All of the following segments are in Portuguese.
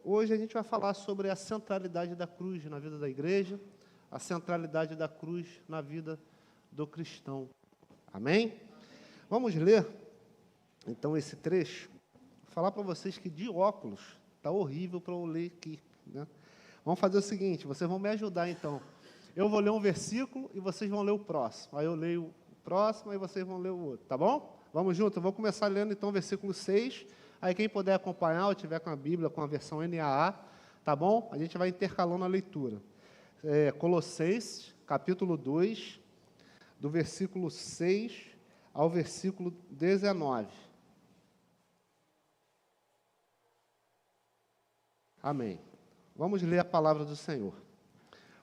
hoje a gente vai falar sobre a centralidade da cruz na vida da igreja, a centralidade da cruz na vida do cristão. Amém? Vamos ler, então, esse trecho. Vou falar para vocês que de óculos está horrível para eu ler aqui, né? Vamos fazer o seguinte, vocês vão me ajudar, então. Eu vou ler um versículo e vocês vão ler o próximo. Aí eu leio o próximo, aí vocês vão ler o outro, tá bom? Vamos junto? Eu vou começar lendo, então, o versículo 6. Aí quem puder acompanhar, ou tiver com a Bíblia, com a versão NAA, tá bom? A gente vai intercalando a leitura. Colossenses, capítulo 2, do versículo 6 ao versículo 19. Amém. Vamos ler a palavra do Senhor.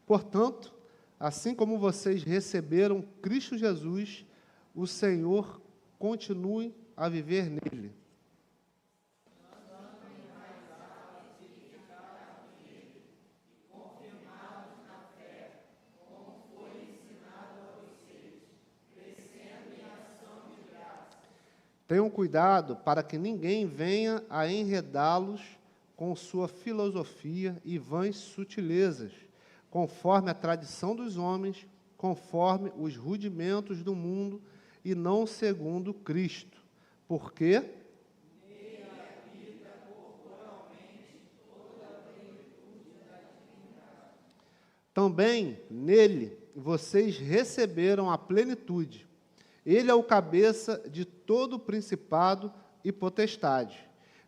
Portanto, assim como vocês receberam Cristo Jesus, o Senhor continue a viver nele. Tenham cuidado para que ninguém venha a enredá-los com sua filosofia e vãs sutilezas, conforme a tradição dos homens, conforme os rudimentos do mundo e não segundo Cristo. Porque também nele vocês receberam a plenitude. Ele é o cabeça de todo principado e potestade.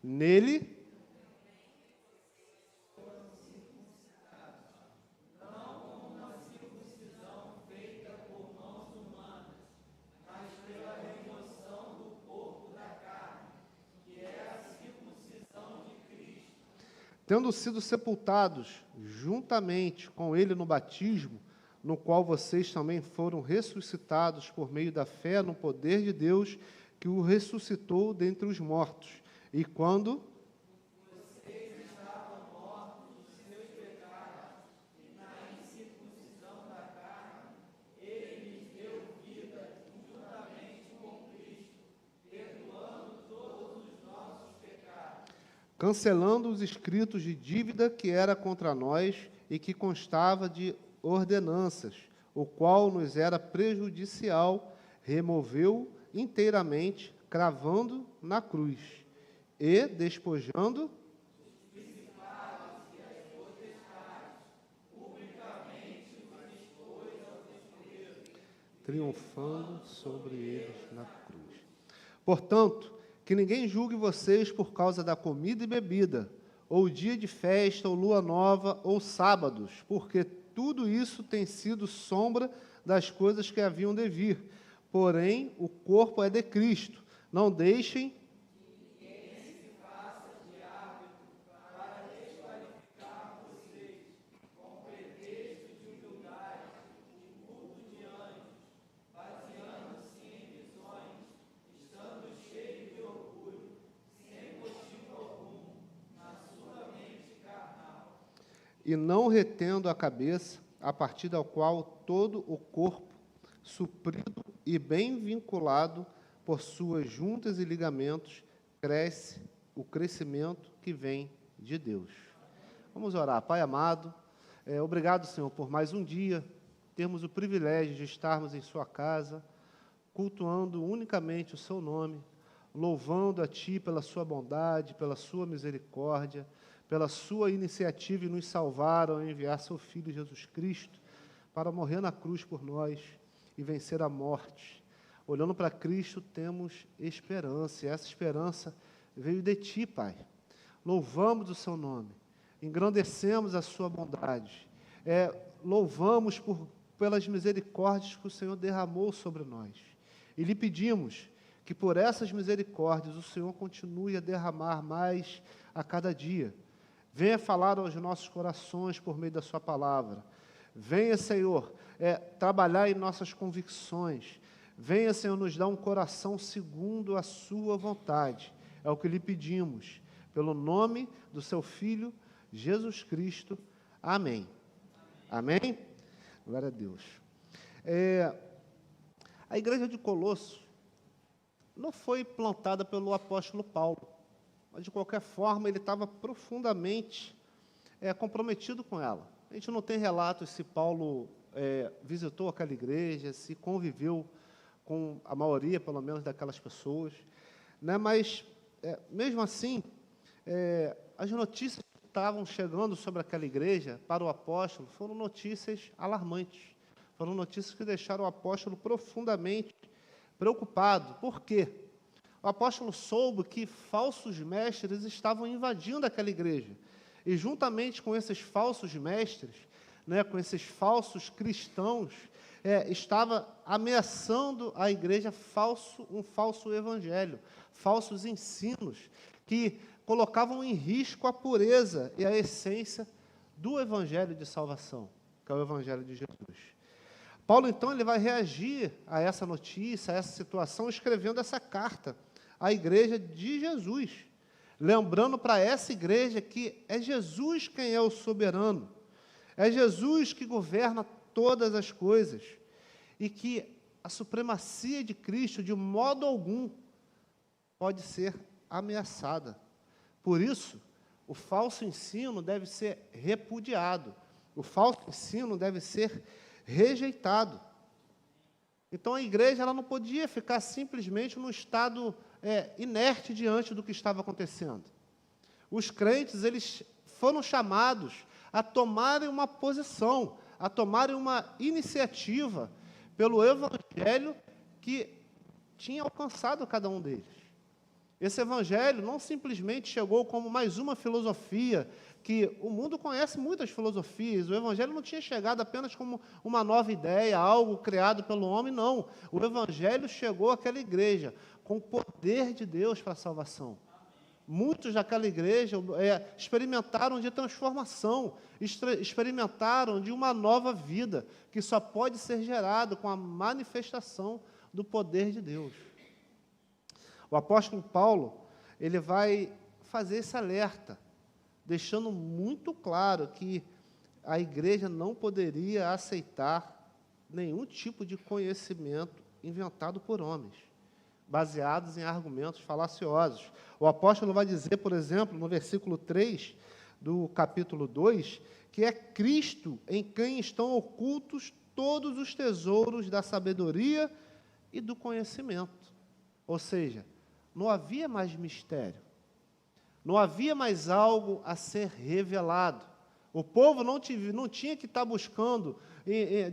Nele, tendo sido sepultados juntamente com ele no batismo, no qual vocês também foram ressuscitados por meio da fé no poder de Deus, que o ressuscitou dentre os mortos. E quando cancelando os escritos de dívida que era contra nós e que constava de ordenanças, o qual nos era prejudicial, removeu inteiramente, cravando na cruz, e despojando triunfando sobre eles na cruz. Portanto, que ninguém julgue vocês por causa da comida e bebida, ou dia de festa, ou lua nova, ou sábados, porque tudo isso tem sido sombra das coisas que haviam de vir. Porém, o corpo é de Cristo. Não deixem e não retendo a cabeça, a partir da qual todo o corpo, suprido e bem vinculado por suas juntas e ligamentos, cresce o crescimento que vem de Deus. Vamos orar. Pai amado, obrigado, Senhor, por mais um dia, termos o privilégio de estarmos em sua casa, cultuando unicamente o seu nome, louvando a Ti pela sua bondade, pela sua misericórdia, pela sua iniciativa em nos salvar ao enviar seu Filho Jesus Cristo para morrer na cruz por nós e vencer a morte. Olhando para Cristo, temos esperança, e essa esperança veio de Ti, Pai. Louvamos o seu nome, engrandecemos a sua bondade, louvamos pelas misericórdias que o Senhor derramou sobre nós. E lhe pedimos que por essas misericórdias o Senhor continue a derramar mais a cada dia. Venha falar aos nossos corações por meio da sua palavra. Venha, Senhor, trabalhar em nossas convicções. Venha, Senhor, nos dar um coração segundo a sua vontade. É o que lhe pedimos, pelo nome do seu Filho, Jesus Cristo. Amém. Amém? Glória a Deus. A igreja de Colosso não foi plantada pelo apóstolo Paulo. mas de qualquer forma ele estava profundamente comprometido com ela. A gente não tem relatos se Paulo visitou aquela igreja, se conviveu com a maioria, pelo menos, daquelas pessoas, né? Mas, mesmo assim, as notícias que estavam chegando sobre aquela igreja para o apóstolo foram notícias alarmantes, foram notícias que deixaram o apóstolo profundamente preocupado. Por quê? O apóstolo soube que falsos mestres estavam invadindo aquela igreja, e juntamente com esses falsos mestres, né, com esses falsos cristãos, estava ameaçando a igreja um falso evangelho, falsos ensinos, que colocavam em risco a pureza e a essência do evangelho de salvação, que é o evangelho de Jesus. Paulo, então, ele vai reagir a essa notícia, a essa situação, escrevendo essa carta à igreja de Jesus, lembrando para essa igreja que é Jesus quem é o soberano, é Jesus que governa todas as coisas, e que a supremacia de Cristo, de modo algum, pode ser ameaçada. Por isso, o falso ensino deve ser repudiado, o falso ensino deve ser rejeitado. Então, a igreja ela não podia ficar simplesmente num estado inerte diante do que estava acontecendo. Os crentes, eles foram chamados a tomarem uma posição, a tomarem uma iniciativa pelo evangelho que tinha alcançado cada um deles. Esse evangelho não simplesmente chegou como mais uma filosofia, que o mundo conhece muitas filosofias. O evangelho não tinha chegado apenas como uma nova ideia, algo criado pelo homem, não. O evangelho chegou àquela igreja com o poder de Deus para a salvação. Muitos daquela igreja experimentaram de transformação, experimentaram de uma nova vida, que só pode ser gerado com a manifestação do poder de Deus. O apóstolo Paulo, ele vai fazer esse alerta, deixando muito claro que a igreja não poderia aceitar nenhum tipo de conhecimento inventado por homens, baseados em argumentos falaciosos. O apóstolo vai dizer, por exemplo, no versículo 3 do capítulo 2, que é Cristo em quem estão ocultos todos os tesouros da sabedoria e do conhecimento. Ou seja, não havia mais mistério, não havia mais algo a ser revelado. O povo não tinha que estar buscando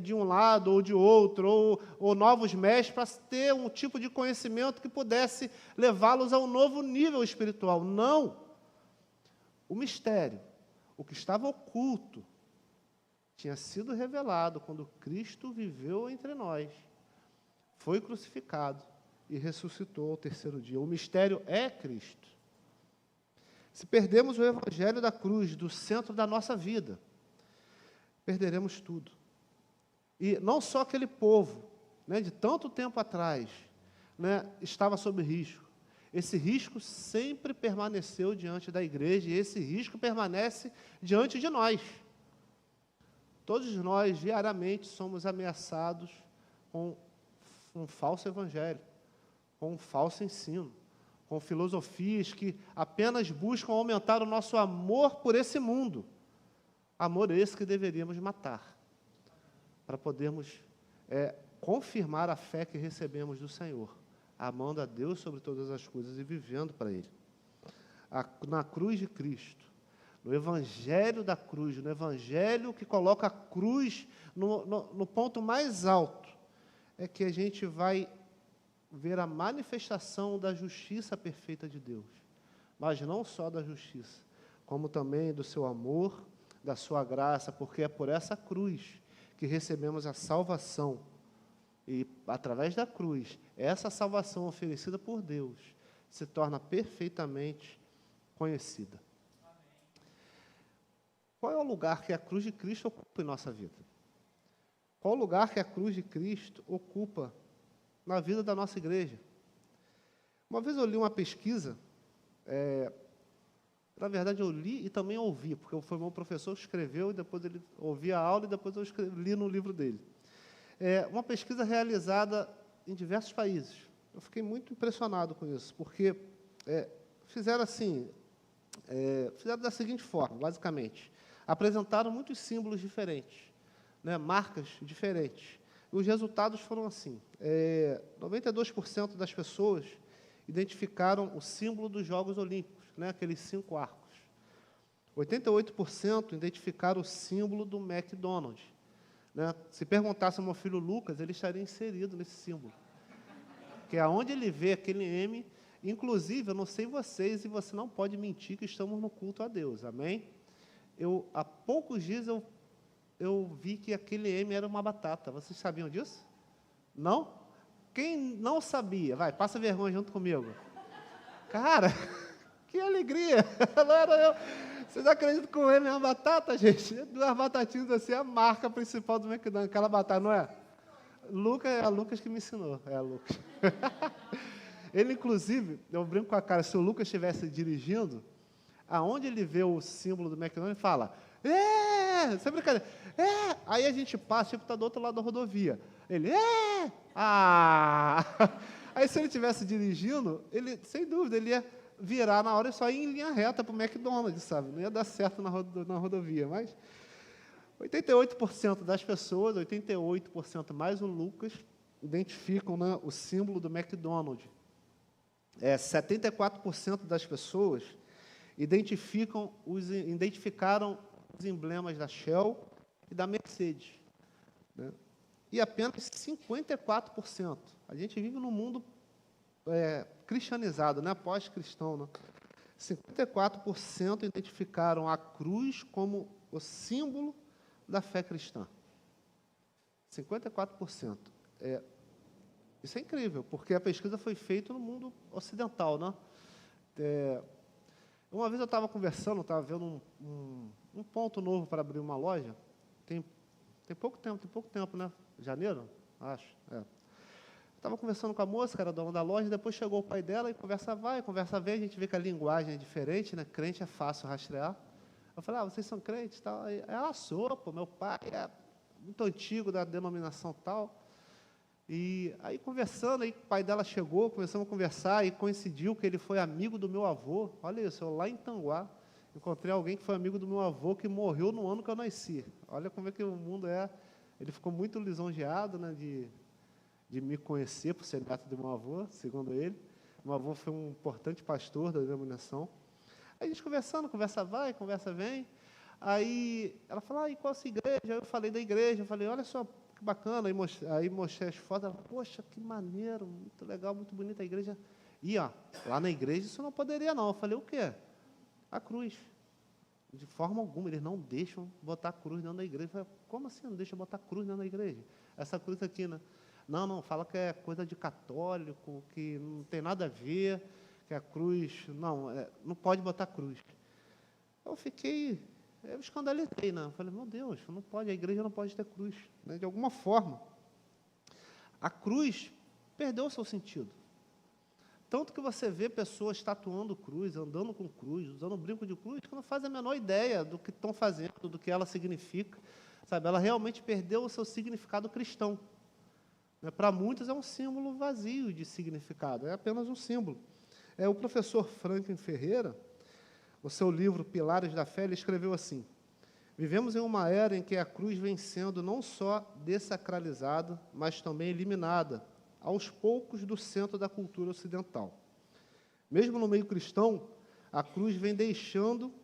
de um lado ou de outro, ou novos mestres, para ter um tipo de conhecimento que pudesse levá-los a um novo nível espiritual. Não! O mistério, o que estava oculto, tinha sido revelado quando Cristo viveu entre nós, foi crucificado e ressuscitou ao terceiro dia. O mistério é Cristo. Se perdermos o evangelho da cruz do centro da nossa vida, perderemos tudo. E não só aquele povo, né, de tanto tempo atrás, né, estava sob risco. Esse risco sempre permaneceu diante da igreja, e esse risco permanece diante de nós. Todos nós, diariamente, somos ameaçados com um falso evangelho, com um falso ensino, com filosofias que apenas buscam aumentar o nosso amor por esse mundo. Amor esse que deveríamos matar, para podermos confirmar a fé que recebemos do Senhor, amando a Deus sobre todas as coisas e vivendo para Ele. Na cruz de Cristo, no evangelho da cruz, no evangelho que coloca a cruz no ponto mais alto, é que a gente vai ver a manifestação da justiça perfeita de Deus, mas não só da justiça, como também do seu amor, da sua graça, porque é por essa cruz que recebemos a salvação, e através da cruz, essa salvação oferecida por Deus se torna perfeitamente conhecida. Qual é o lugar que a cruz de Cristo ocupa em nossa vida? Qual o lugar que a cruz de Cristo ocupa na vida da nossa igreja? Uma vez eu li uma pesquisa, na verdade eu li e também ouvi, porque foi meu professor que escreveu, e depois ele ouvia a aula, e depois eu li no livro dele. Uma pesquisa realizada em diversos países. Eu fiquei muito impressionado com isso, porque fizeram assim, fizeram da seguinte forma, basicamente. Apresentaram muitos símbolos diferentes, né, marcas diferentes. E os resultados foram assim. 92% das pessoas identificaram o símbolo dos Jogos Olímpicos, né, aqueles 5 arcos. 88% identificaram o símbolo do McDonald's. Né? Se perguntasse ao meu filho Lucas, ele estaria inserido nesse símbolo. Que é onde ele vê aquele M, inclusive, eu não sei vocês, e você não pode mentir que estamos no culto a Deus, amém? Há poucos dias eu vi que aquele M era uma batata. Vocês sabiam disso? Não? Quem não sabia? Vai, passa vergonha junto comigo. Cara, que alegria! Não era eu. Vocês acreditam que o M é uma batata, gente? 2 batatinhas assim, é a marca principal do McDonald's, aquela batata, não é? É a Lucas que me ensinou, é a Lucas. Ele, inclusive, eu brinco com a cara, se o Lucas estivesse dirigindo, aonde ele vê o símbolo do McDonald's, ele fala, sem brincadeira, aí a gente passa, tipo, está do outro lado da rodovia. Ele, Aí se ele estivesse dirigindo, ele, sem dúvida, ele ia virar na hora e só ir em linha reta para o McDonald's, sabe? Não ia dar certo na rodovia, mas 88% das pessoas, 88% mais o Lucas, identificam, né, o símbolo do McDonald's. 74% das pessoas identificaram os emblemas da Shell e da Mercedes. Né? E apenas 54%. A gente vive num mundo cristianizado, né? Pós-cristão. Né? 54% identificaram a cruz como o símbolo da fé cristã. 54%. Isso é incrível, porque a pesquisa foi feita no mundo ocidental. Né? Uma vez eu estava conversando, estava vendo um ponto novo para abrir uma loja. Tem pouco tempo, né? Janeiro? Acho. Estava conversando com a moça, que era dona da loja, depois chegou o pai dela e conversa vai, conversa vem, a gente vê que a linguagem é diferente, né? Crente é fácil rastrear. Eu falei, vocês são crentes? Tal? Aí, sou, pô, meu pai é muito antigo da denominação tal. E aí conversando, aí o pai dela chegou, começamos a conversar e coincidiu que ele foi amigo do meu avô. Olha isso, eu lá em Tanguá, encontrei alguém que foi amigo do meu avô que morreu no ano que eu nasci. Olha como é que o mundo é. Ele ficou muito lisonjeado, né, de me conhecer por ser neto do meu avô, segundo ele. Meu avô foi um importante pastor da denominação. Aí a gente conversando, conversa vai, conversa vem. Aí ela falou, e qual a sua igreja? Aí eu falei da igreja, eu falei, olha só, que bacana. Aí mostrei as fotos, ela, poxa, que maneiro, muito legal, muito bonita a igreja. E, lá na igreja isso não poderia não. Eu falei, o quê? A cruz. De forma alguma, eles não deixam botar cruz dentro da igreja. Eu falei, como assim não deixa botar cruz dentro da igreja? Essa cruz aqui, né? Não, fala que é coisa de católico, que não tem nada a ver, que a cruz, não pode botar cruz. Eu escandalizei, né? Eu falei, meu Deus, não pode, a igreja não pode ter cruz. Né? De alguma forma, a cruz perdeu o seu sentido. Tanto que você vê pessoas tatuando cruz, andando com cruz, usando brinco de cruz, que não fazem a menor ideia do que estão fazendo, do que ela significa. Sabe? Ela realmente perdeu o seu significado cristão. Para muitos é um símbolo vazio de significado, é apenas um símbolo. O professor Franklin Ferreira, o seu livro Pilares da Fé, ele escreveu assim, vivemos em uma era em que a cruz vem sendo não só dessacralizada, mas também eliminada, aos poucos, do centro da cultura ocidental. Mesmo no meio cristão, a cruz vem deixando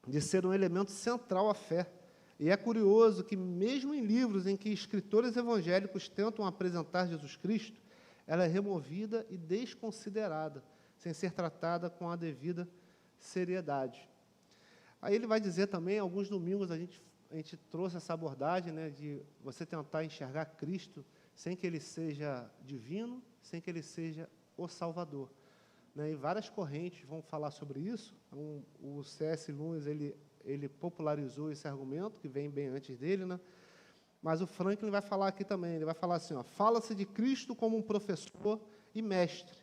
de ser um elemento central à fé. E é curioso que, mesmo em livros em que escritores evangélicos tentam apresentar Jesus Cristo, ela é removida e desconsiderada, sem ser tratada com a devida seriedade. Aí ele vai dizer também, alguns domingos a gente trouxe essa abordagem, né, de você tentar enxergar Cristo sem que ele seja divino, sem que ele seja o Salvador. Né, e várias correntes vão falar sobre isso. O C.S. Lewis, ele popularizou esse argumento, que vem bem antes dele, né? Mas o Franklin vai falar aqui também, ele vai falar assim, fala-se de Cristo como um professor e mestre,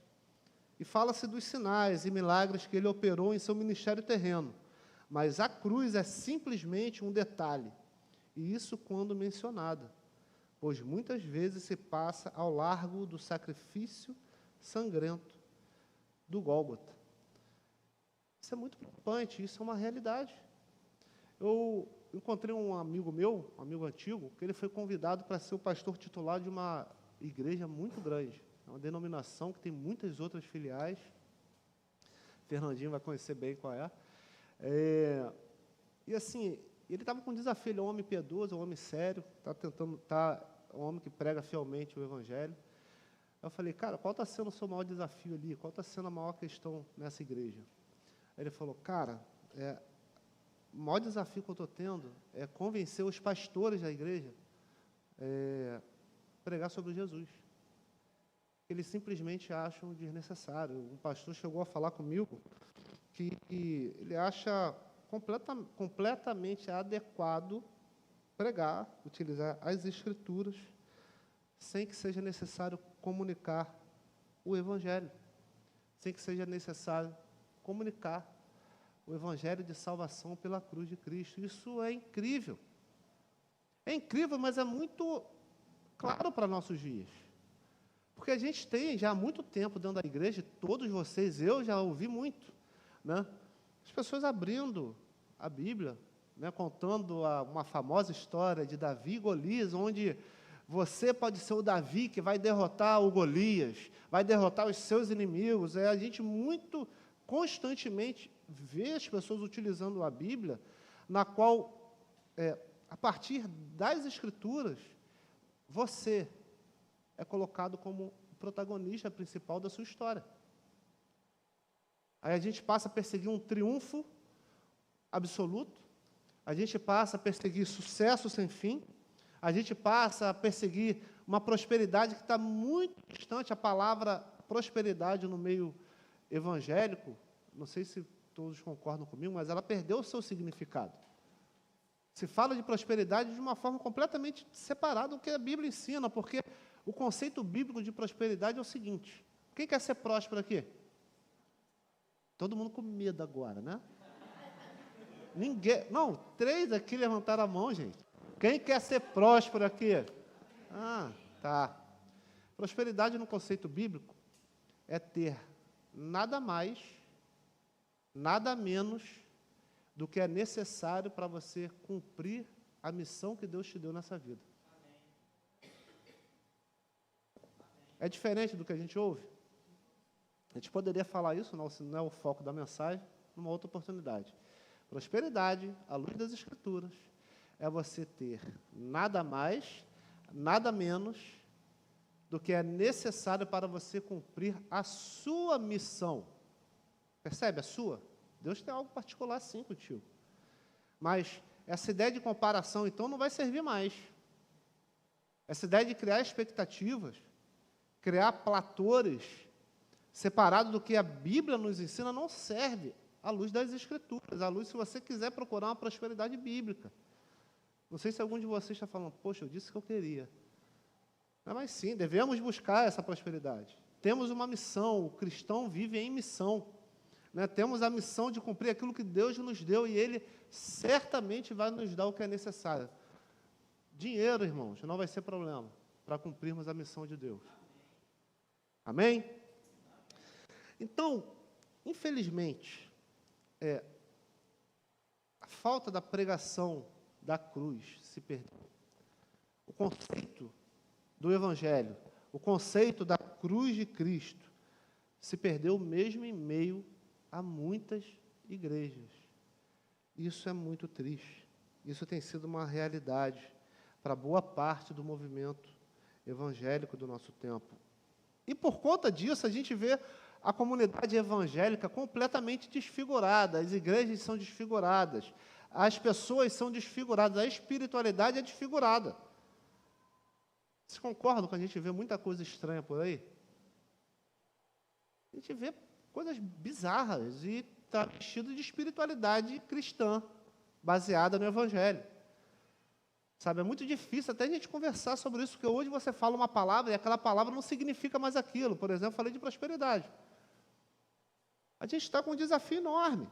e fala-se dos sinais e milagres que ele operou em seu ministério terreno, mas a cruz é simplesmente um detalhe, e isso quando mencionada, pois muitas vezes se passa ao largo do sacrifício sangrento do Gólgota. Isso é muito preocupante, isso é uma realidade. Eu encontrei um amigo meu, um amigo antigo, que ele foi convidado para ser o pastor titular de uma igreja muito grande. É uma denominação que tem muitas outras filiais. Fernandinho vai conhecer bem qual é. E assim, ele estava com um desafio, ele é um homem piedoso, é um homem sério, é um homem que prega fielmente o Evangelho. Eu falei, cara, qual está sendo o seu maior desafio ali? Qual está sendo a maior questão nessa igreja? Aí ele falou, cara, o maior desafio que eu estou tendo é convencer os pastores da igreja a pregar sobre Jesus. Eles simplesmente acham desnecessário. Um pastor chegou a falar comigo que ele acha completamente adequado pregar, utilizar as Escrituras, sem que seja necessário comunicar o Evangelho, sem que seja necessário comunicar o Evangelho de salvação pela cruz de Cristo. Isso é incrível. É incrível, mas é muito claro para nossos dias. Porque a gente tem já há muito tempo dentro da igreja, todos vocês, eu já ouvi muito, né? As pessoas abrindo a Bíblia, né, contando uma famosa história de Davi e Golias, onde você pode ser o Davi que vai derrotar o Golias, vai derrotar os seus inimigos. A gente muito constantemente vê as pessoas utilizando a Bíblia, na qual, a partir das Escrituras, você é colocado como protagonista principal da sua história. Aí a gente passa a perseguir um triunfo absoluto, a gente passa a perseguir sucesso sem fim, a gente passa a perseguir uma prosperidade que está muito distante. A palavra prosperidade no meio evangélico, não sei se todos concordam comigo, mas ela perdeu o seu significado. Se fala de prosperidade de uma forma completamente separada do que a Bíblia ensina, porque o conceito bíblico de prosperidade é o seguinte: quem quer ser próspero aqui? Todo mundo com medo agora, né? Ninguém. Não, 3 aqui levantaram a mão, gente. Quem quer ser próspero aqui? Ah, tá. Prosperidade no conceito bíblico é ter nada mais, nada menos do que é necessário para você cumprir a missão que Deus te deu nessa vida. É diferente do que a gente ouve? A gente poderia falar isso, não é o foco da mensagem, numa outra oportunidade. Prosperidade, à luz das Escrituras, é você ter nada mais, nada menos do que é necessário para você cumprir a sua missão. Percebe? A sua? Deus tem algo particular sim contigo. Mas essa ideia de comparação, então, não vai servir mais. Essa ideia de criar expectativas, criar platores separados do que a Bíblia nos ensina, não serve à luz das Escrituras, à luz, se você quiser procurar uma prosperidade bíblica. Não sei se algum de vocês está falando, poxa, eu disse que eu queria. Mas sim, devemos buscar essa prosperidade. Temos uma missão, o cristão vive em missão. Né? Temos a missão de cumprir aquilo que Deus nos deu, e Ele certamente vai nos dar o que é necessário. Dinheiro, irmãos, não vai ser problema para cumprirmos a missão de Deus. Amém? Então, infelizmente, a falta da pregação da cruz se perdeu. O conceito do Evangelho, o conceito da cruz de Cristo se perdeu mesmo em meio a muitas igrejas. Isso é muito triste. Isso tem sido uma realidade para boa parte do movimento evangélico do nosso tempo. E por conta disso, a gente vê a comunidade evangélica completamente desfigurada, as igrejas são desfiguradas, as pessoas são desfiguradas, a espiritualidade é desfigurada. Vocês concordam que a gente vê muita coisa estranha por aí? A gente vê coisas bizarras e está vestido de espiritualidade cristã, baseada no Evangelho. Sabe, é muito difícil até a gente conversar sobre isso, porque hoje você fala uma palavra e aquela palavra não significa mais aquilo. Por exemplo, eu falei de prosperidade. A gente está com um desafio enorme.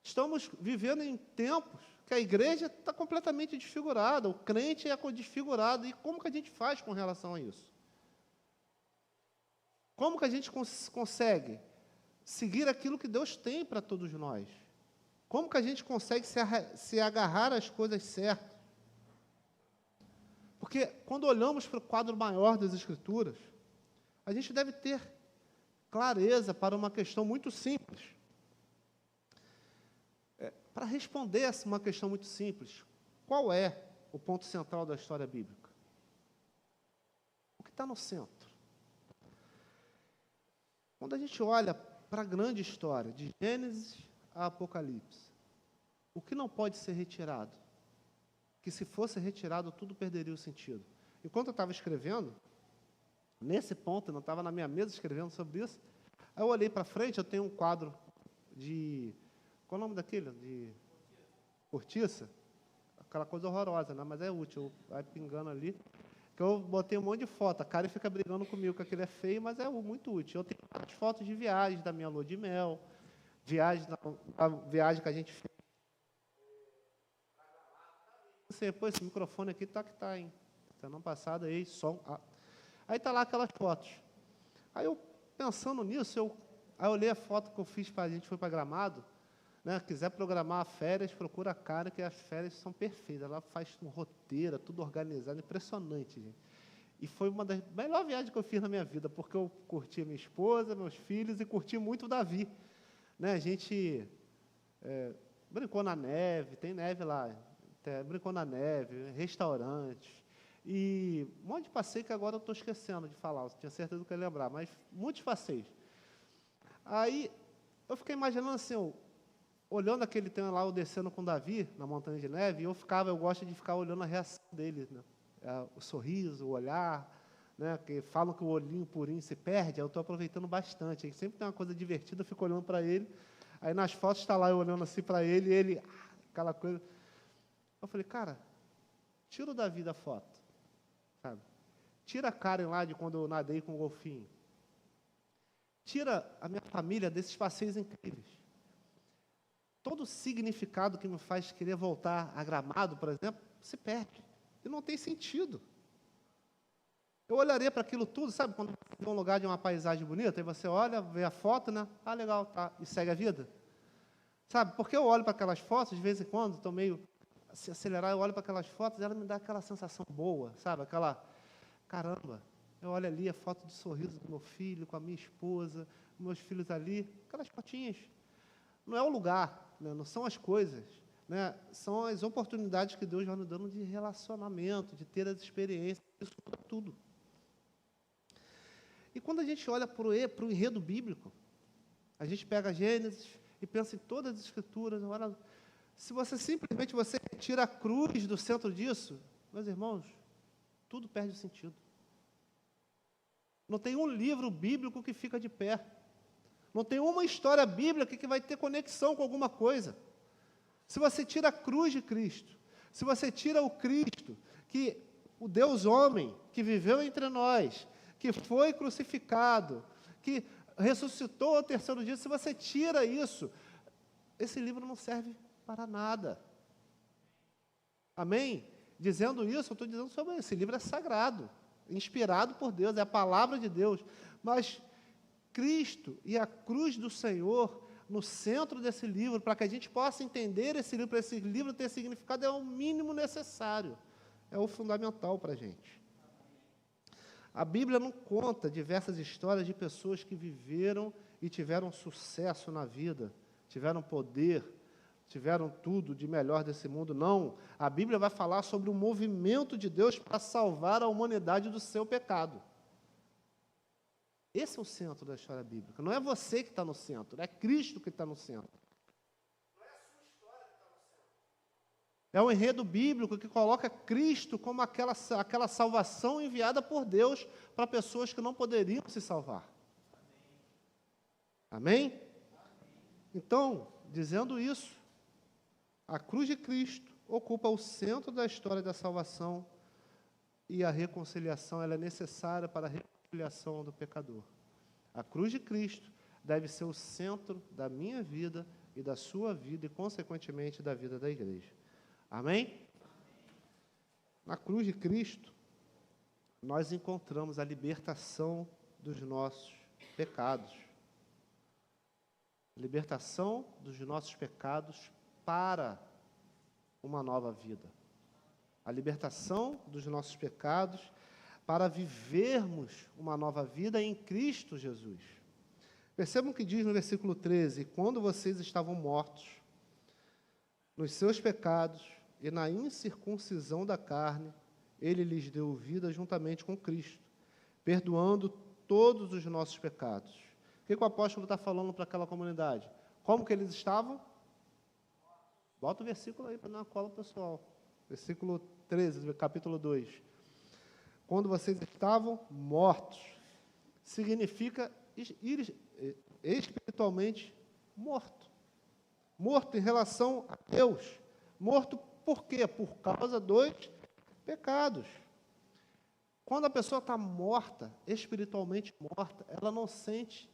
Estamos vivendo em tempos que a igreja está completamente desfigurada, o crente é desfigurado. E como que a gente faz com relação a isso? Como que a gente consegue seguir aquilo que Deus tem para todos nós? Como que a gente consegue se agarrar às coisas certas? Porque quando olhamos para o quadro maior das Escrituras, a gente deve ter clareza para uma questão muito simples. Para responder essa uma questão muito simples, qual é o ponto central da história bíblica? O que está no centro? Quando a gente olha para a grande história, de Gênesis a Apocalipse, o que não pode ser retirado? Que se fosse retirado, tudo perderia o sentido. Enquanto eu estava escrevendo, nesse ponto, eu não estava na minha mesa escrevendo sobre isso, aí eu olhei para frente, eu tenho um quadro de... Qual é o nome daquele? De cortiça? Aquela coisa horrorosa, né? Mas é útil, vai pingando ali. Que eu botei um monte de foto, a Karen fica brigando comigo, que aquele é feio, mas é muito útil. Eu tenho várias fotos de viagens da minha lua de mel, a viagem que a gente fez. Você, pô, esse microfone aqui tá que tá, hein? Semana passada, aí, som. Aí tá lá aquelas fotos. Aí eu, pensando nisso, aí eu olhei a foto que eu fiz, a gente foi para Gramado, né? Quiser programar férias, procura a Karen, que as férias são perfeitas. Ela faz um roteiro, tudo organizado, impressionante, gente. E foi uma das melhores viagens que eu fiz na minha vida, porque eu curti a minha esposa, meus filhos, e curti muito o Davi. Né? A gente brincou na neve, tem neve lá, brincou na neve, restaurantes, e um monte de passeio que agora eu estou esquecendo de falar, eu tinha certeza que eu ia lembrar, mas muitos passeios. Aí, eu fiquei imaginando assim, olhando aquele tempo lá, eu descendo com o Davi, na montanha de neve, e eu gosto de ficar olhando a reação dele, né? O sorriso, o olhar, né? Que falam que o olhinho purinho se perde, eu estou aproveitando bastante, aí sempre tem uma coisa divertida, eu fico olhando para ele, aí nas fotos está lá eu olhando assim para ele, e ele, aquela coisa. Eu falei, cara, tira o Davi da foto, sabe? Tira a Karen lá de quando eu nadei com o golfinho. Tira a minha família desses passeios incríveis. Todo o significado que me faz querer voltar a Gramado, por exemplo, se perde. E não tem sentido. Eu olharia para aquilo tudo, sabe? Quando você vê um lugar de uma paisagem bonita, aí você olha, vê a foto, né? Ah, legal, tá. E segue a vida. Sabe? Porque eu olho para aquelas fotos, de vez em quando, estou meio... se acelerar, eu olho para aquelas fotos, ela me dá aquela sensação boa, sabe? Aquela, caramba, eu olho ali a foto de sorriso do meu filho, com a minha esposa, meus filhos ali, aquelas fotinhas. Não é o lugar, né? Não são as coisas, né? São as oportunidades que Deus vai nos dando de relacionamento, de ter as experiências, isso tudo. E quando a gente olha para o enredo bíblico, a gente pega Gênesis e pensa em todas as escrituras, olha, se você simplesmente tira a cruz do centro disso, meus irmãos, tudo perde o sentido. Não tem um livro bíblico que fica de pé. Não tem uma história bíblica que vai ter conexão com alguma coisa. Se você tira a cruz de Cristo, se você tira o Cristo, que o Deus homem, que viveu entre nós, que foi crucificado, que ressuscitou ao terceiro dia, se você tira isso, esse livro não serve para nada. Amém? Dizendo isso, eu estou dizendo sobre esse livro é sagrado, inspirado por Deus, é a palavra de Deus, mas Cristo e a cruz do Senhor no centro desse livro, para que a gente possa entender esse livro, para esse livro ter significado, é o mínimo necessário, é o fundamental para a gente. A Bíblia não conta diversas histórias de pessoas que viveram e tiveram sucesso na vida, tiveram poder, tiveram tudo de melhor desse mundo. Não, a Bíblia vai falar sobre o movimento de Deus para salvar a humanidade do seu pecado. Esse é o centro da história bíblica. Não é você que está no centro, é Cristo que está no centro. Não é a sua história que está no centro. É o enredo bíblico que coloca Cristo como aquela salvação enviada por Deus para pessoas que não poderiam se salvar. Amém? Então, dizendo isso, a cruz de Cristo ocupa o centro da história da salvação e a reconciliação ela é necessária para a reconciliação do pecador. A cruz de Cristo deve ser o centro da minha vida e da sua vida e, consequentemente, da vida da igreja. Amém? Na cruz de Cristo, nós encontramos a libertação dos nossos pecados. Libertação dos nossos pecados para uma nova vida. A libertação dos nossos pecados para vivermos uma nova vida em Cristo Jesus. Percebam que diz no versículo 13: quando vocês estavam mortos nos seus pecados e na incircuncisão da carne, Ele lhes deu vida juntamente com Cristo, perdoando todos os nossos pecados. O que o apóstolo está falando para aquela comunidade? Como que eles estavam? Bota o versículo aí para dar uma cola pessoal. Versículo 13, capítulo 2. Quando vocês estavam mortos, significa ir espiritualmente morto. Morto em relação a Deus. Morto por quê? Por causa dos pecados. Quando a pessoa está morta, espiritualmente morta, ela não sente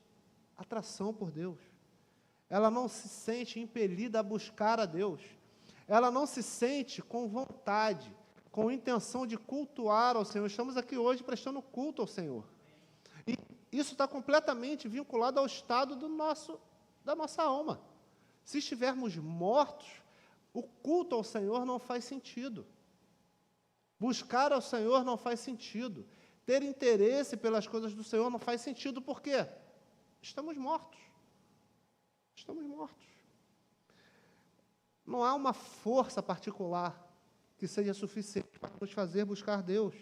atração por Deus. Ela não se sente impelida a buscar a Deus. Ela não se sente com vontade, com intenção de cultuar ao Senhor. Estamos aqui hoje prestando culto ao Senhor. E isso está completamente vinculado ao estado da nossa alma. Se estivermos mortos, o culto ao Senhor não faz sentido. Buscar ao Senhor não faz sentido. Ter interesse pelas coisas do Senhor não faz sentido. Por quê? Estamos mortos. Estamos mortos. Não há uma força particular que seja suficiente para nos fazer buscar Deus.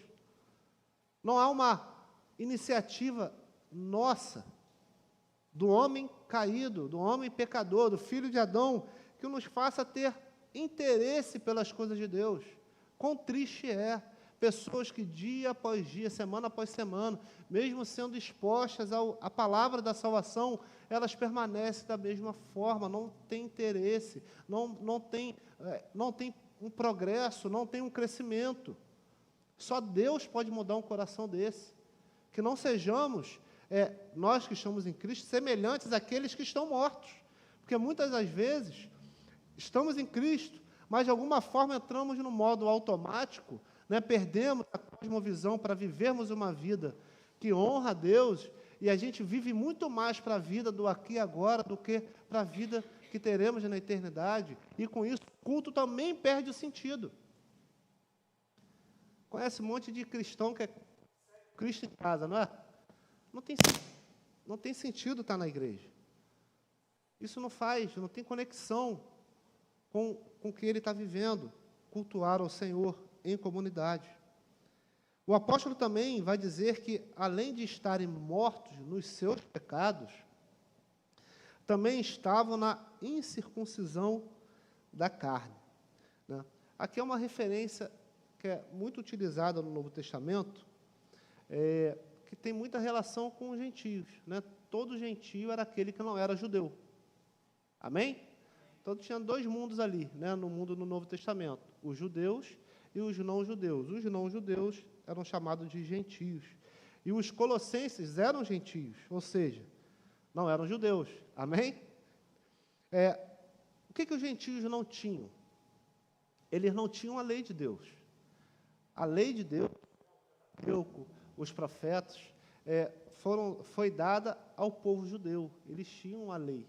Não há uma iniciativa nossa, do homem caído, do homem pecador, do filho de Adão, que nos faça ter interesse pelas coisas de Deus. Quão triste é pessoas que dia após dia, semana após semana, mesmo sendo expostas à palavra da salvação, elas permanecem da mesma forma, não têm interesse, não tem um progresso, não tem um crescimento. Só Deus pode mudar um coração desse. Que não sejamos, nós que estamos em Cristo, semelhantes àqueles que estão mortos. Porque muitas das vezes, estamos em Cristo, mas de alguma forma entramos no modo automático, perdemos a cosmovisão para vivermos uma vida que honra a Deus, e a gente vive muito mais para a vida do aqui e agora do que para a vida que teremos na eternidade, e com isso o culto também perde o sentido. Conhece um monte de cristão que é Cristo em casa, não é? Não tem sentido estar na igreja. Isso não tem conexão com o que ele está vivendo, cultuar ao Senhor em comunidade. O apóstolo também vai dizer que, além de estarem mortos nos seus pecados, também estavam na incircuncisão da carne. Aqui é uma referência que é muito utilizada no Novo Testamento, que tem muita relação com os gentios. Todo gentio era aquele que não era judeu. Amém? Então, tinha dois mundos ali, no mundo no Novo Testamento, os judeus e os não-judeus. Os não-judeus eram chamados de gentios. E os colossenses eram gentios, ou seja, não eram judeus. Amém? O que os gentios não tinham? Eles não tinham a lei de Deus. A lei de Deus, os profetas, foi dada ao povo judeu. Eles tinham a lei.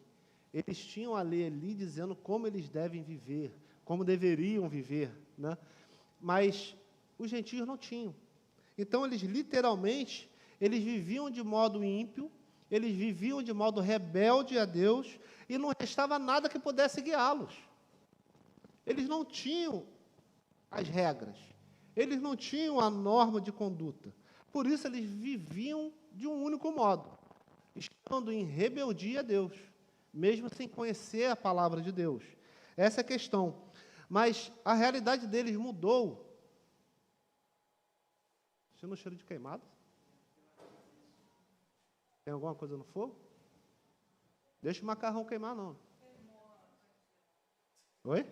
Eles tinham a lei ali dizendo como eles devem viver, como deveriam viver, Mas os gentios não tinham. Então, eles literalmente, eles viviam de modo ímpio, eles viviam de modo rebelde a Deus, e não restava nada que pudesse guiá-los. Eles não tinham as regras, eles não tinham a norma de conduta. Por isso, eles viviam de um único modo, estando em rebeldia a Deus, mesmo sem conhecer a palavra de Deus. Essa é a questão. Mas a realidade deles mudou. Sentindo o cheiro de queimado? Tem alguma coisa no fogo? Deixa o macarrão queimar, não. Oi?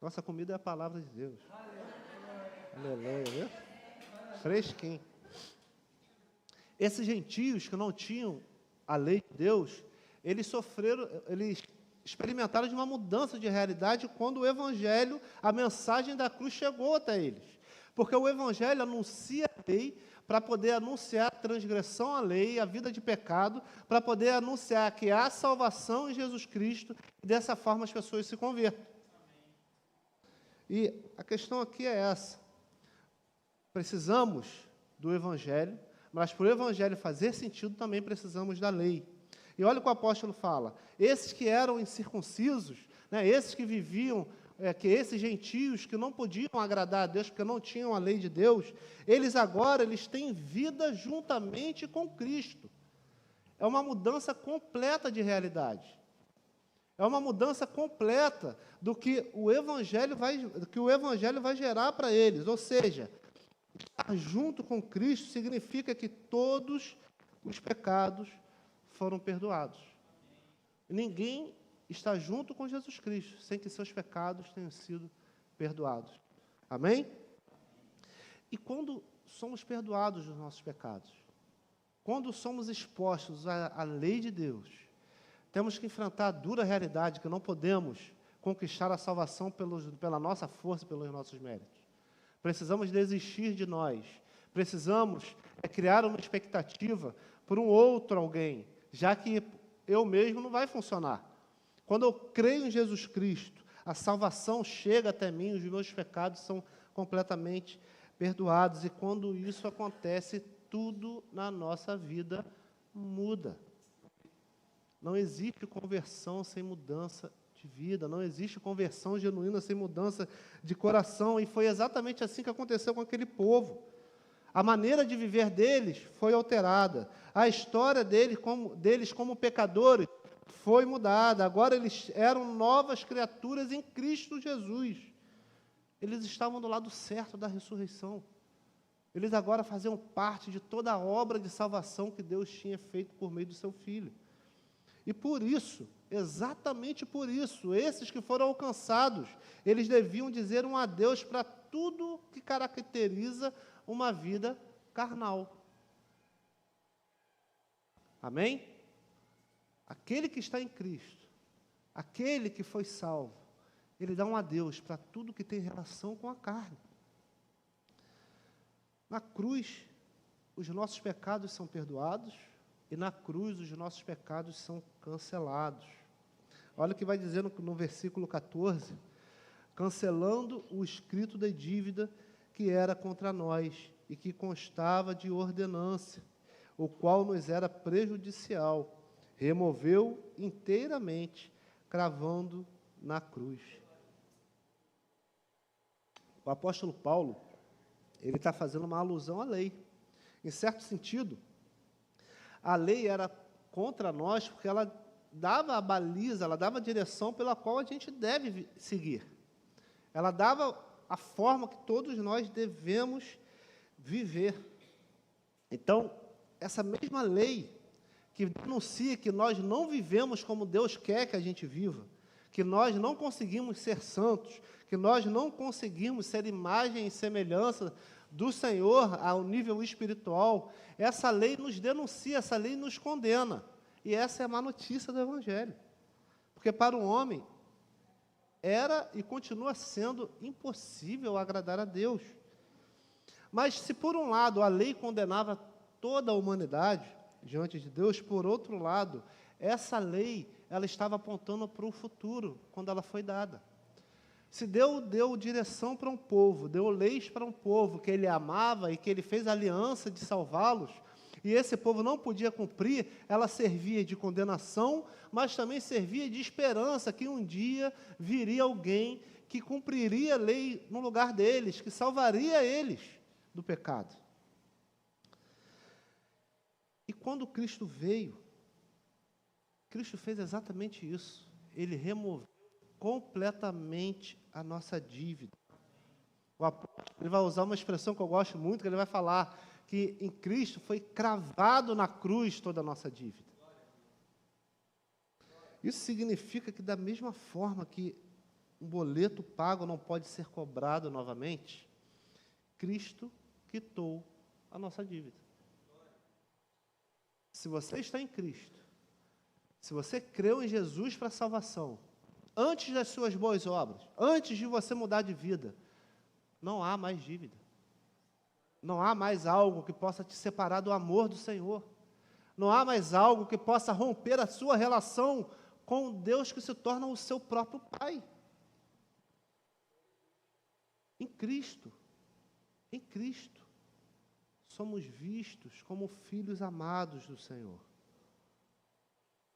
Nossa comida é a palavra de Deus. Aleluia, viu? Fresquinho. Esses gentios que não tinham a lei de Deus, eles experimentaram de uma mudança de realidade quando o Evangelho, a mensagem da cruz chegou até eles. Porque o Evangelho anuncia a lei para poder anunciar a transgressão à lei, a vida de pecado, para poder anunciar que há salvação em Jesus Cristo, e dessa forma as pessoas se convertam. E a questão aqui é essa. Precisamos do Evangelho, mas para o Evangelho fazer sentido, também precisamos da lei. E olha o que o apóstolo fala: esses que eram incircuncisos, né, esses que viviam, esses gentios que não podiam agradar a Deus, porque não tinham a lei de Deus, eles agora têm vida juntamente com Cristo. É uma mudança completa de realidade. É uma mudança completa do que o Evangelho vai gerar para eles. Ou seja, estar junto com Cristo significa que todos os pecados foram perdoados. Ninguém está junto com Jesus Cristo sem que seus pecados tenham sido perdoados. Amém? E quando somos perdoados dos nossos pecados, quando somos expostos à lei de Deus, temos que enfrentar a dura realidade que não podemos conquistar a salvação pela nossa força, pelos nossos méritos. Precisamos desistir de nós. Precisamos criar uma expectativa por um outro alguém, já que eu mesmo não vai funcionar. Quando eu creio em Jesus Cristo, a salvação chega até mim, os meus pecados são completamente perdoados. E quando isso acontece, tudo na nossa vida muda. Não existe conversão sem mudança de vida, não existe conversão genuína sem mudança de coração, e foi exatamente assim que aconteceu com aquele povo. A maneira de viver deles foi alterada, a história deles como pecadores foi mudada, agora eles eram novas criaturas em Cristo Jesus. Eles estavam do lado certo da ressurreição. Eles agora faziam parte de toda a obra de salvação que Deus tinha feito por meio do seu Filho. E por isso, exatamente por isso, esses que foram alcançados, eles deviam dizer um adeus para tudo que caracteriza uma vida carnal. Amém? Aquele que está em Cristo, aquele que foi salvo, ele dá um adeus para tudo que tem relação com a carne. Na cruz, os nossos pecados são perdoados, e na cruz os nossos pecados são cancelados. Olha o que vai dizer no versículo 14: cancelando o escrito de dívida que era contra nós e que constava de ordenância, o qual nos era prejudicial, removeu inteiramente, cravando na cruz. O apóstolo Paulo, ele está fazendo uma alusão à lei. Em certo sentido, a lei era contra nós porque ela dava a baliza, ela dava a direção pela qual a gente deve seguir. Ela dava a forma que todos nós devemos viver. Então, essa mesma lei que denuncia que nós não vivemos como Deus quer que a gente viva, que nós não conseguimos ser santos, que nós não conseguimos ser imagem e semelhança do Senhor ao nível espiritual, essa lei nos denuncia, essa lei nos condena. E essa é a má notícia do Evangelho. Porque para o homem, era e continua sendo impossível agradar a Deus. Mas se por um lado a lei condenava toda a humanidade diante de Deus, por outro lado, essa lei, ela estava apontando para o futuro, quando ela foi dada. Se Deus deu direção para um povo, deu leis para um povo que Ele amava e que Ele fez aliança de salvá-los, e esse povo não podia cumprir, ela servia de condenação, mas também servia de esperança, que um dia viria alguém que cumpriria a lei no lugar deles, que salvaria eles do pecado. E quando Cristo veio, Cristo fez exatamente isso. Ele removeu completamente a nossa dívida. O apóstolo, ele vai usar uma expressão que eu gosto muito, que ele vai falar que em Cristo foi cravado na cruz toda a nossa dívida. Isso significa que da mesma forma que um boleto pago não pode ser cobrado novamente, Cristo quitou a nossa dívida. Se você está em Cristo, se você creu em Jesus para a salvação, antes das suas boas obras, antes de você mudar de vida, não há mais dívida. Não há mais algo que possa te separar do amor do Senhor. Não há mais algo que possa romper a sua relação com Deus, que se torna o seu próprio Pai. Em Cristo, somos vistos como filhos amados do Senhor.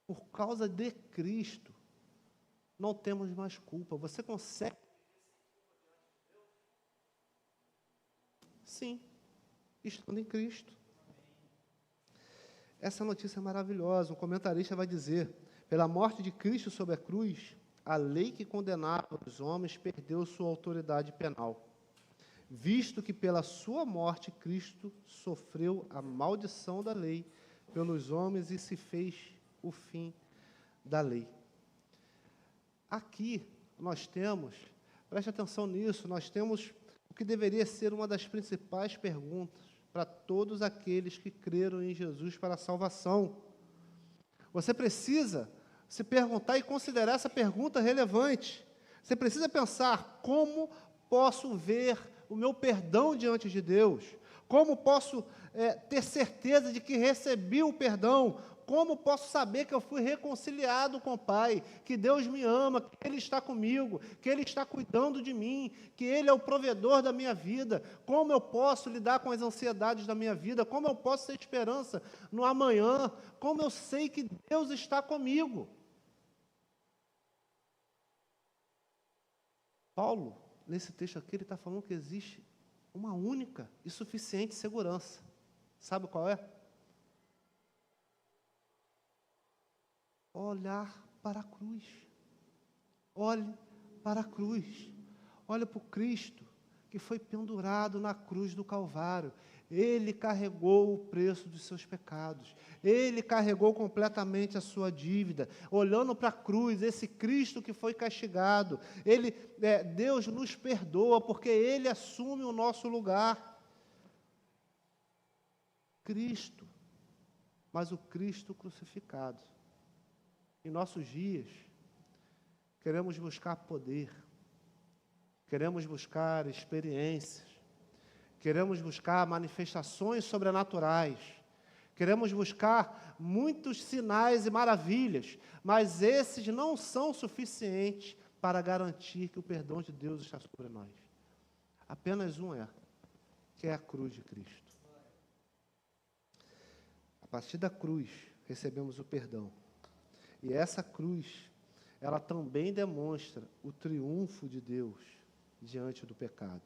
Por causa de Cristo, não temos mais culpa. Você consegue? Sim, estando em Cristo. Essa notícia é maravilhosa. Um comentarista vai dizer: pela morte de Cristo sobre a cruz, a lei que condenava os homens perdeu sua autoridade penal, visto que pela sua morte Cristo sofreu a maldição da lei pelos homens e se fez o fim da lei. Aqui nós temos, preste atenção nisso, nós temos o que deveria ser uma das principais perguntas para todos aqueles que creram em Jesus para a salvação. Você precisa se perguntar e considerar essa pergunta relevante. Você precisa pensar: como posso ver o meu perdão diante de Deus? Como posso ter certeza de que recebi o perdão? Como posso saber que eu fui reconciliado com o Pai, que Deus me ama, que Ele está comigo, que Ele está cuidando de mim, que Ele é o provedor da minha vida? Como eu posso lidar com as ansiedades da minha vida? Como eu posso ter esperança no amanhã? Como eu sei que Deus está comigo? Paulo, nesse texto aqui, ele está falando que existe uma única e suficiente segurança. Sabe qual é? Olhar para a cruz. Olhe para a cruz. Olha para o Cristo que foi pendurado na cruz do Calvário. Ele carregou o preço dos seus pecados. Ele carregou completamente a sua dívida. Olhando para a cruz, esse Cristo que foi castigado, Deus nos perdoa porque Ele assume o nosso lugar. Cristo, mas o Cristo crucificado. Em nossos dias, queremos buscar poder, queremos buscar experiências, queremos buscar manifestações sobrenaturais, queremos buscar muitos sinais e maravilhas, mas esses não são suficientes para garantir que o perdão de Deus está sobre nós. Apenas um que é a cruz de Cristo. A partir da cruz, recebemos o perdão. E essa cruz, ela também demonstra o triunfo de Deus diante do pecado.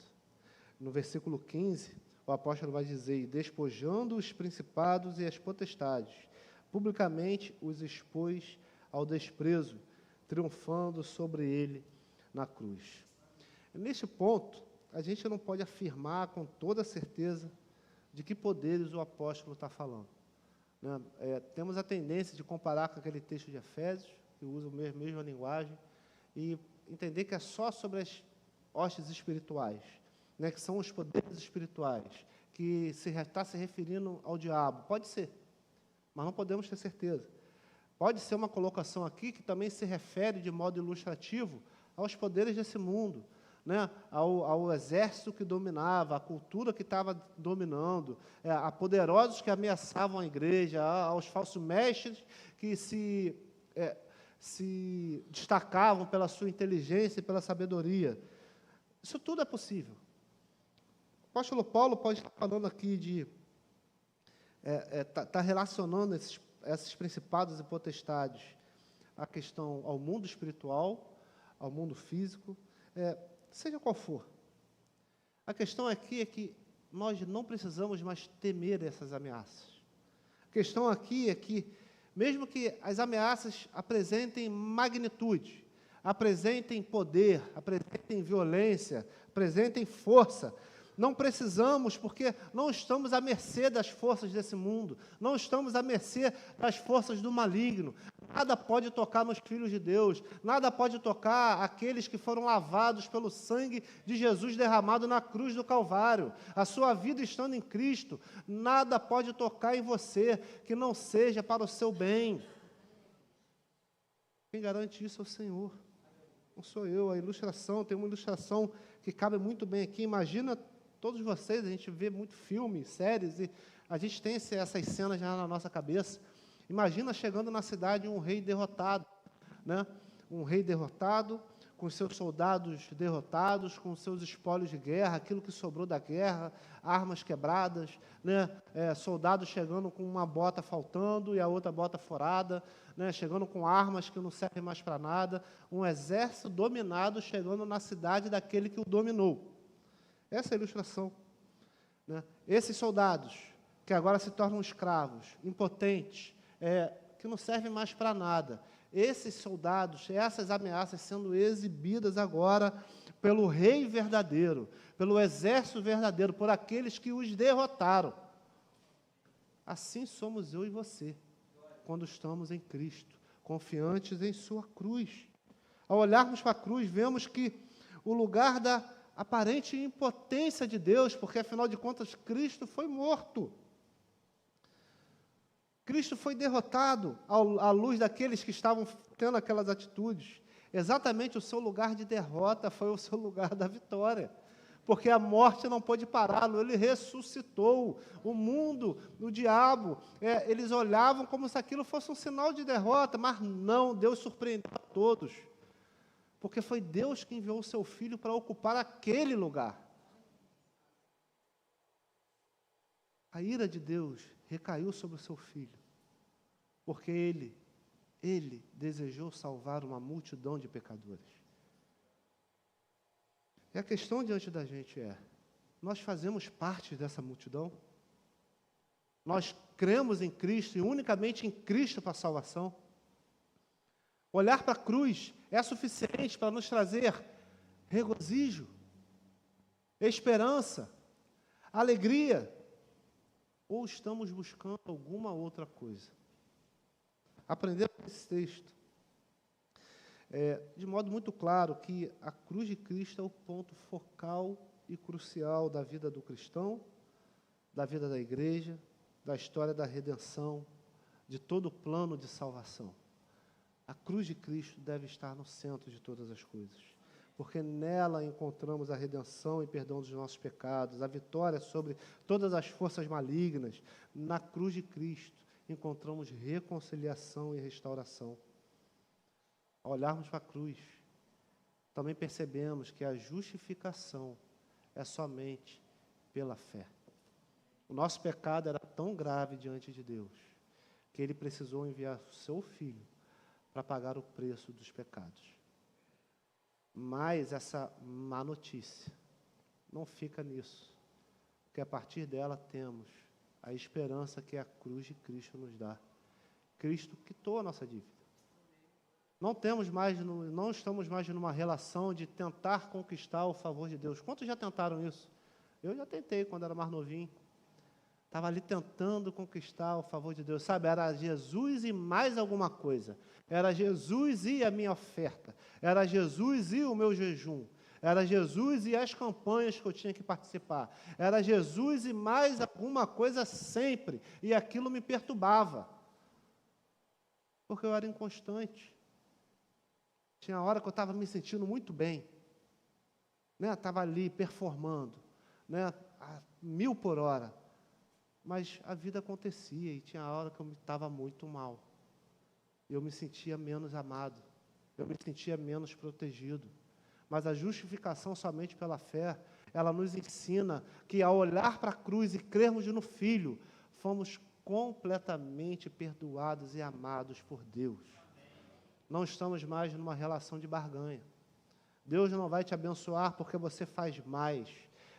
No versículo 15, o apóstolo vai dizer: e despojando os principados e as potestades, publicamente os expôs ao desprezo, triunfando sobre ele na cruz. Neste ponto, a gente não pode afirmar com toda certeza de que poderes o apóstolo está falando. Temos a tendência de comparar com aquele texto de Efésios, que usa a mesma linguagem, e entender que é só sobre as hostes espirituais, que são os poderes espirituais, que está se referindo ao diabo. Pode ser, mas não podemos ter certeza. Pode ser uma colocação aqui que também se refere de modo ilustrativo aos poderes desse mundo, ao exército que dominava, à cultura que estava dominando, a poderosos que ameaçavam a igreja, aos falsos mestres que se destacavam pela sua inteligência e pela sabedoria. Isso tudo é possível. O apóstolo Paulo pode estar falando aqui está relacionando esses principados e potestades à questão ao mundo espiritual, ao mundo físico, seja qual for. A questão aqui é que nós não precisamos mais temer essas ameaças. A questão aqui é que, mesmo que as ameaças apresentem magnitude, apresentem poder, apresentem violência, apresentem força, não precisamos, porque não estamos à mercê das forças desse mundo, não estamos à mercê das forças do maligno. Nada pode tocar nos filhos de Deus, nada pode tocar aqueles que foram lavados pelo sangue de Jesus derramado na cruz do Calvário. A sua vida estando em Cristo, nada pode tocar em você que não seja para o seu bem. Quem garante isso é o Senhor, não sou eu. A ilustração, tem uma ilustração que cabe muito bem aqui. Imagina todos vocês, a gente vê muito filme, séries, e a gente tem essas cenas já na nossa cabeça. Imagina chegando na cidade um rei derrotado, né? Um rei derrotado, com seus soldados derrotados, com seus espólios de guerra, aquilo que sobrou da guerra, armas quebradas, né? Soldados chegando com uma bota faltando e a outra bota furada, né? Chegando com armas que não servem mais para nada, um exército dominado chegando na cidade daquele que o dominou. Essa é a ilustração, né? Esses soldados, que agora se tornam escravos, impotentes, que não servem mais para nada, esses soldados, essas ameaças sendo exibidas agora pelo rei verdadeiro, pelo exército verdadeiro, por aqueles que os derrotaram. Assim somos eu e você, quando estamos em Cristo, confiantes em sua cruz. Ao olharmos para a cruz, vemos que o lugar da aparente impotência de Deus, porque, afinal de contas, Cristo foi morto. Cristo foi derrotado à luz daqueles que estavam tendo aquelas atitudes. Exatamente o seu lugar de derrota foi o seu lugar da vitória, porque a morte não pôde pará-lo, ele ressuscitou. O mundo, o diabo, eles olhavam como se aquilo fosse um sinal de derrota, mas não, Deus surpreendeu a todos, porque foi Deus que enviou o seu Filho para ocupar aquele lugar. A ira de Deus recaiu sobre o seu Filho, porque Ele desejou salvar uma multidão de pecadores. E a questão diante da gente nós fazemos parte dessa multidão? Nós cremos em Cristo e unicamente em Cristo para a salvação? Olhar para a cruz é suficiente para nos trazer regozijo, esperança, alegria? Ou estamos buscando alguma outra coisa? Aprendemos esse texto de modo muito claro que a cruz de Cristo é o ponto focal e crucial da vida do cristão, da vida da igreja, da história da redenção, de todo o plano de salvação. A cruz de Cristo deve estar no centro de todas as coisas, porque nela encontramos a redenção e perdão dos nossos pecados, a vitória sobre todas as forças malignas. Na cruz de Cristo encontramos reconciliação e restauração. Ao olharmos para a cruz, também percebemos que a justificação é somente pela fé. O nosso pecado era tão grave diante de Deus, que Ele precisou enviar o seu Filho para pagar o preço dos pecados. Mas essa má notícia não fica nisso, porque a partir dela temos a esperança que a cruz de Cristo nos dá. Cristo quitou a nossa dívida. Não estamos mais numa relação de tentar conquistar o favor de Deus. Quantos já tentaram isso? Eu já tentei quando era mais novinho. Estava ali tentando conquistar o favor de Deus. Sabe, era Jesus e mais alguma coisa. Era Jesus e a minha oferta. Era Jesus e o meu jejum. Era Jesus e as campanhas que eu tinha que participar. Era Jesus e mais alguma coisa sempre. E aquilo me perturbava. Porque eu era inconstante. Tinha hora que eu estava me sentindo muito bem. Estava ali performando. A 1000 por hora. Mas a vida acontecia e tinha hora que eu estava muito mal. Eu me sentia menos amado. Eu me sentia menos protegido. Mas a justificação somente pela fé, ela nos ensina que ao olhar para a cruz e crermos no Filho, fomos completamente perdoados e amados por Deus. Não estamos mais numa relação de barganha. Deus não vai te abençoar porque você faz mais.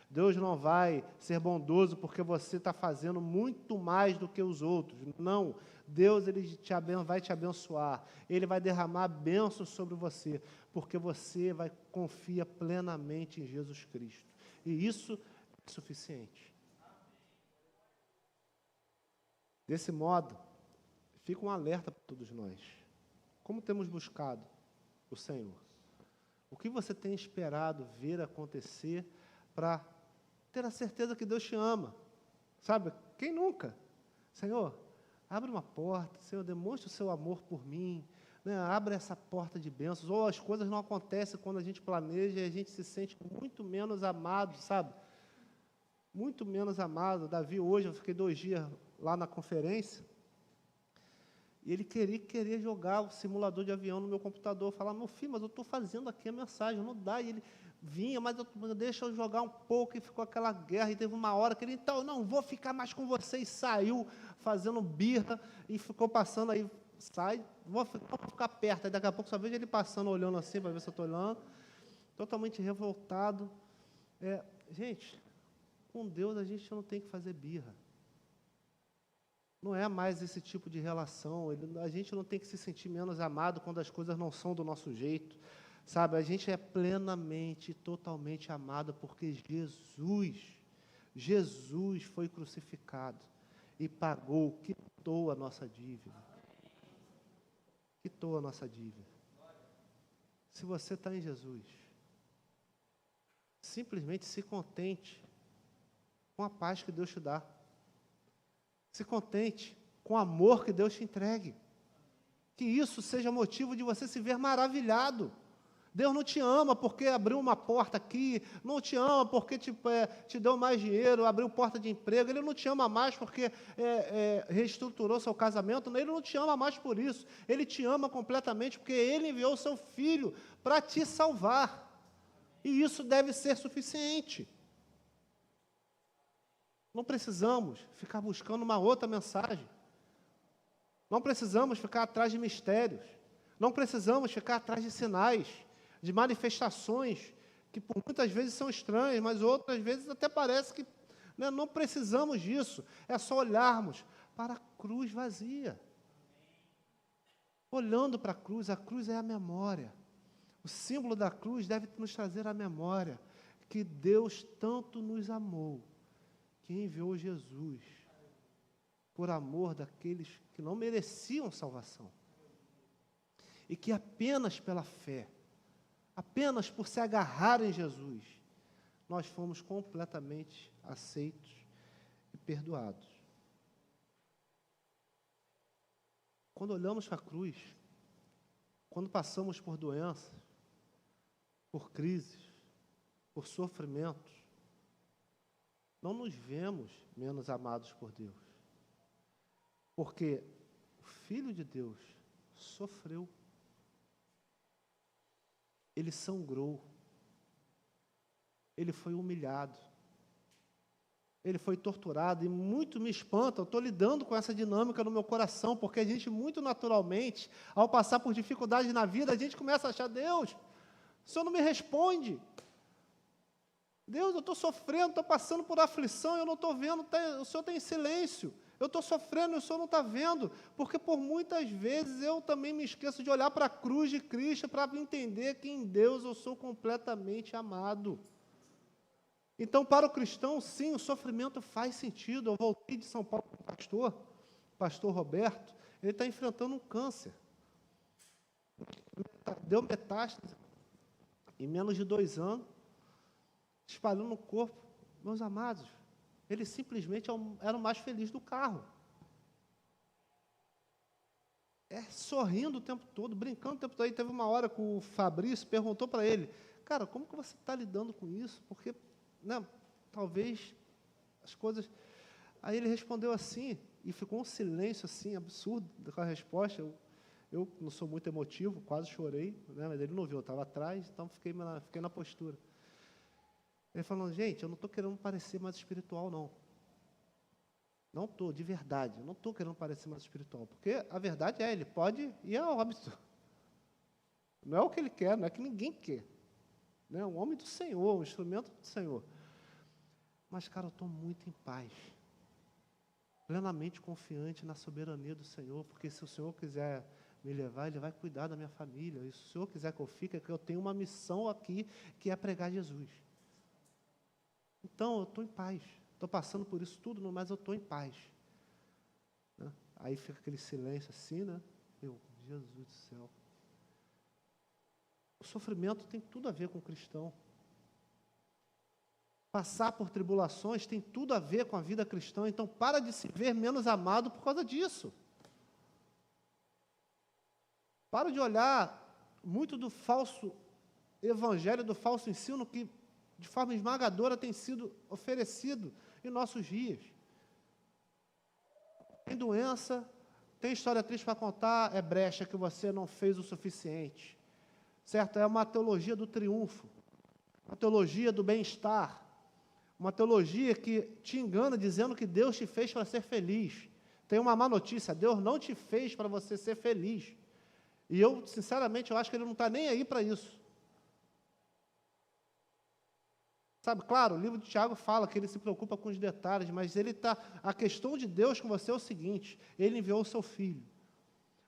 Deus não vai ser bondoso porque você está fazendo muito mais do que os outros. Não. Deus vai te abençoar. Ele vai derramar bênçãos sobre você, porque você confia plenamente em Jesus Cristo. E isso é suficiente. Desse modo, fica um alerta para todos nós. Como temos buscado o Senhor? O que você tem esperado ver acontecer para ter a certeza que Deus te ama? Sabe, quem nunca? Senhor, abre uma porta, Senhor, demonstre o seu amor por mim, abre essa porta de bênçãos. Ou as coisas não acontecem quando a gente planeja e a gente se sente muito menos amado, sabe? muito menos amado. Davi, hoje, eu fiquei 2 dias lá na conferência, e ele queria jogar o simulador de avião no meu computador. Eu falava, meu filho, mas eu estou fazendo aqui a mensagem, não dá. E ele vinha, mas deixa eu jogar um pouco, e ficou aquela guerra, e teve uma hora que ele, então, não vou ficar mais com você, e saiu fazendo birra, e ficou passando aí, sai, vou ficar perto. Aí daqui a pouco só vejo ele passando, olhando assim, para ver se eu estou olhando, totalmente revoltado. Gente, com Deus a gente não tem que fazer birra. Não é mais esse tipo de relação. A gente não tem que se sentir menos amado quando as coisas não são do nosso jeito. Sabe, a gente é plenamente, totalmente amado porque Jesus foi crucificado e pagou, quitou a nossa dívida. Quitou a nossa dívida. Se você está em Jesus, simplesmente se contente com a paz que Deus te dá. Se contente com o amor que Deus te entregue. Que isso seja motivo de você se ver maravilhado. Deus não te ama porque abriu uma porta aqui, não te ama porque te deu mais dinheiro, abriu porta de emprego, Ele não te ama mais porque reestruturou seu casamento, Ele não te ama mais por isso, Ele te ama completamente porque Ele enviou o seu Filho para te salvar. E isso deve ser suficiente. Não precisamos ficar buscando uma outra mensagem. Não precisamos ficar atrás de mistérios. Não precisamos ficar atrás de sinais, de manifestações, que por muitas vezes são estranhas, mas outras vezes até parece que não precisamos disso. É só olharmos para a cruz vazia. Olhando para a cruz é a memória. O símbolo da cruz deve nos trazer a memória que Deus tanto nos amou, que enviou Jesus por amor daqueles que não mereciam salvação. E que apenas pela fé, apenas por se agarrar em Jesus, nós fomos completamente aceitos e perdoados. Quando olhamos para a cruz, quando passamos por doenças, por crises, por sofrimentos, não nos vemos menos amados por Deus. Porque o Filho de Deus sofreu. Ele sangrou. Ele foi humilhado. Ele foi torturado. E muito me espanta, eu estou lidando com essa dinâmica no meu coração, porque a gente, muito naturalmente, ao passar por dificuldades na vida, a gente começa a achar, Deus, o Senhor não me responde. Deus, eu estou sofrendo, estou passando por aflição, eu não estou vendo, o Senhor está em silêncio. Eu estou sofrendo e o Senhor não está vendo, porque por muitas vezes eu também me esqueço de olhar para a cruz de Cristo para entender que em Deus eu sou completamente amado. Então, para o cristão, sim, o sofrimento faz sentido. Eu voltei de São Paulo com o pastor Roberto, ele está enfrentando um câncer. Deu metástase em menos de 2 anos, espalhou no corpo. Meus amados, ele simplesmente era o mais feliz do carro. Sorrindo o tempo todo, brincando o tempo todo. Aí teve uma hora que o Fabrício perguntou para ele, cara, como que você está lidando com isso? Porque, talvez as coisas... Aí ele respondeu assim, e ficou um silêncio assim, absurdo com a resposta. Eu não sou muito emotivo, quase chorei, mas ele não viu, eu estava atrás, então fiquei na postura. Ele falou, gente, eu não estou querendo parecer mais espiritual, não. Não estou, de verdade, eu não estou querendo parecer mais espiritual, porque a verdade ele pode ir a óbito. Não é o que ele quer, não é que ninguém quer. É um homem do Senhor, um instrumento do Senhor. Mas, cara, eu estou muito em paz, plenamente confiante na soberania do Senhor, porque se o Senhor quiser me levar, Ele vai cuidar da minha família. E se o Senhor quiser que eu fique, é que eu tenho uma missão aqui, que é pregar Jesus. Então, eu estou em paz. Estou passando por isso tudo, mas eu estou em paz. Aí fica aquele silêncio assim, Jesus do céu. O sofrimento tem tudo a ver com o cristão. Passar por tribulações tem tudo a ver com a vida cristã. Então, para de se ver menos amado por causa disso. Para de olhar muito do falso evangelho, do falso ensino, que de forma esmagadora, tem sido oferecido em nossos dias. Tem doença, tem história triste para contar, é brecha que você não fez o suficiente. Certo? É uma teologia do triunfo, uma teologia do bem-estar, uma teologia que te engana dizendo que Deus te fez para ser feliz. Tem uma má notícia, Deus não te fez para você ser feliz. E eu, sinceramente, eu acho que Ele não está nem aí para isso. Sabe, claro, o livro de Tiago fala que ele se preocupa com os detalhes, mas a questão de Deus com você é o seguinte: Ele enviou o seu Filho,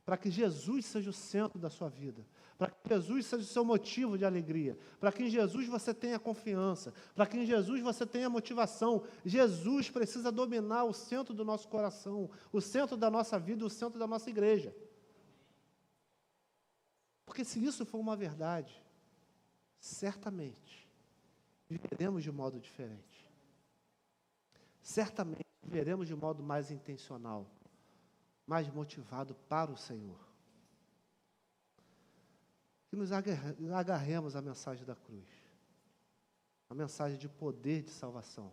para que Jesus seja o centro da sua vida, para que Jesus seja o seu motivo de alegria, para que em Jesus você tenha confiança, para que em Jesus você tenha motivação. Jesus precisa dominar o centro do nosso coração, o centro da nossa vida, o centro da nossa igreja. Porque se isso for uma verdade, certamente viveremos de modo diferente. Certamente viveremos de modo mais intencional, mais motivado para o Senhor. Que nos agarremos à mensagem da cruz, a mensagem de poder de salvação.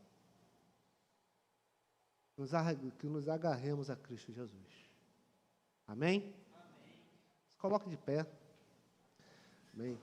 Que nos agarremos a Cristo Jesus. Amém? Amém. Se coloque de pé. Amém.